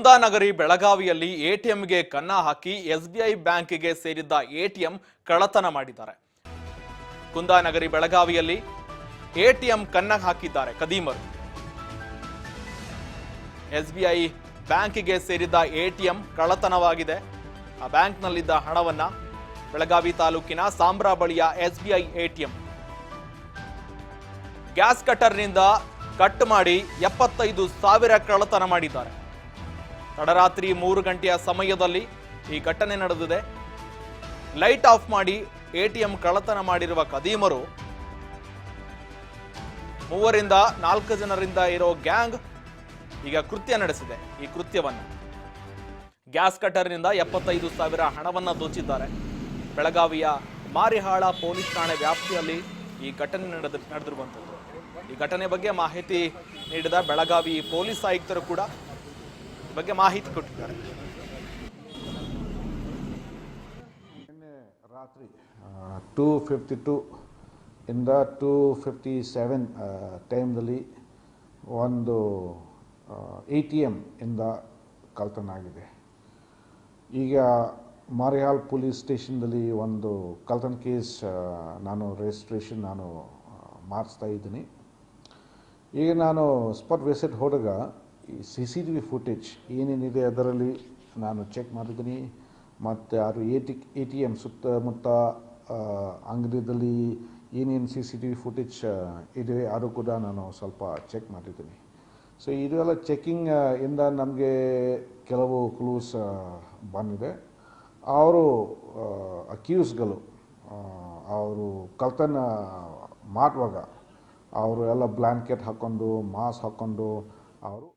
ಕುಂದಾನಗರಿ ಬೆಳಗಾವಿಯಲ್ಲಿ ಎಟಿಎಂಗೆ ಕನ್ನ ಹಾಕಿ ಎಸ್ಬಿಐ ಬ್ಯಾಂಕಿಗೆ ಸೇರಿದ್ದ ಎಟಿಎಂ ಕಳ್ಳತನ ಮಾಡಿದ್ದಾರೆ. ಕುಂದಾನಗರಿ ಬೆಳಗಾವಿಯಲ್ಲಿ ಎಟಿಎಂ ಕನ್ನ ಹಾಕಿದ್ದಾರೆ ಕದೀಮರು. ಎಸ್ಬಿಐ ಬ್ಯಾಂಕಿಗೆ ಸೇರಿದ್ದ ಎಟಿಎಂ ಕಳ್ಳತನವಾಗಿದೆ. ಆ ಬ್ಯಾಂಕ್ನಲ್ಲಿದ್ದ ಹಣವನ್ನ ಬೆಳಗಾವಿ ತಾಲೂಕಿನ ಸಾಂಬ್ರಾ ಬಳಿಯ ಎಸ್ಬಿಐ ಎಟಿಎಂ ಗ್ಯಾಸ್ ಕಟ್ಟರ್ನಿಂದ ಕಟ್ ಮಾಡಿ 75,000 ಕಳ್ಳತನ ಮಾಡಿದ್ದಾರೆ. ತಡರಾತ್ರಿ 3 ಗಂಟೆಯ ಸಮಯದಲ್ಲಿ ಈ ಘಟನೆ ನಡೆದಿದೆ. ಲೈಟ್ ಆಫ್ ಮಾಡಿ ಎಟಿಎಂ ಕಳ್ಳತನ ಮಾಡಿರುವ ಕದೀಮರು 3 ರಿಂದ 4 ಜನರಿಂದ ಇರೋ ಗ್ಯಾಂಗ್ ಈಗ ಕೃತ್ಯ ನಡೆಸಿದೆ. ಈ ಕೃತ್ಯವನ್ನು ಗ್ಯಾಸ್ ಕಟ್ಟರ್ನಿಂದ 75,000 ಹಣವನ್ನು ದೋಚಿದ್ದಾರೆ. ಬೆಳಗಾವಿಯ ಮಾರಿಹಾಳ ಪೊಲೀಸ್ ಠಾಣೆ ವ್ಯಾಪ್ತಿಯಲ್ಲಿ ಈ ಘಟನೆ ನಡೆದಿರುವಂಥದ್ದು. ಈ ಘಟನೆ ಬಗ್ಗೆ ಮಾಹಿತಿ ನೀಡಿದ ಬೆಳಗಾವಿ ಪೊಲೀಸ್ ಆಯುಕ್ತರು ಕೂಡ ಈ ಬಗ್ಗೆ ಮಾಹಿತಿ ಕೊಟ್ಟಿದ್ದಾರೆ. ನಿನ್ನೆ ರಾತ್ರಿ 2:52 ಇಂದ 2:57 ಟೈಮ್ದಲ್ಲಿ ಒಂದು ATM ಇಂದ ಕಳ್ಳತನ ಆಗಿದೆ. ಈಗ ಮಾರಿಹಾಳ್ ಪೊಲೀಸ್ ಸ್ಟೇಷನ್ದಲ್ಲಿ ಒಂದು ಕಳ್ಳತನ ಕೇಸ್ ರಿಜಿಸ್ಟ್ರೇಷನ್ ಮಾಡಿಸ್ತಾ ಇದ್ದೀನಿ. ಈಗ ನಾನು ಸ್ಪಾಟ್ ವಿಸಿಟ್ ಹೋದಾಗ ಈ CCTV ಫುಟೇಜ್ ಏನೇನಿದೆ ಅದರಲ್ಲಿ ನಾನು ಚೆಕ್ ಮಾಡಿದ್ದೀನಿ. ಮತ್ತು ಅದು ATM ಸುತ್ತಮುತ್ತ ಅಂಗಡಿಯಲ್ಲಿ ಏನೇನು CCTV ಫುಟೇಜ್ ಇದೆ ಅದು ಕೂಡ ನಾನು ಸ್ವಲ್ಪ ಚೆಕ್ ಮಾಡಿದ್ದೀನಿ. ಸೊ ಇದೆಲ್ಲ ಚೆಕ್ಕಿಂಗ್ ಇಂದ ನಮಗೆ ಕೆಲವು ಕ್ಲೂಸ್ ಬಂದಿದೆ. ಅವರು ಅಕ್ಯೂಸ್ಗಳು ಅವರು ಕಳ್ಳತನ ಮಾಡುವಾಗ ಅವರು ಎಲ್ಲ ಬ್ಲ್ಯಾಂಕೆಟ್ ಹಾಕ್ಕೊಂಡು ಮಾಸ್ಕ್ ಹಾಕ್ಕೊಂಡು ಅವರು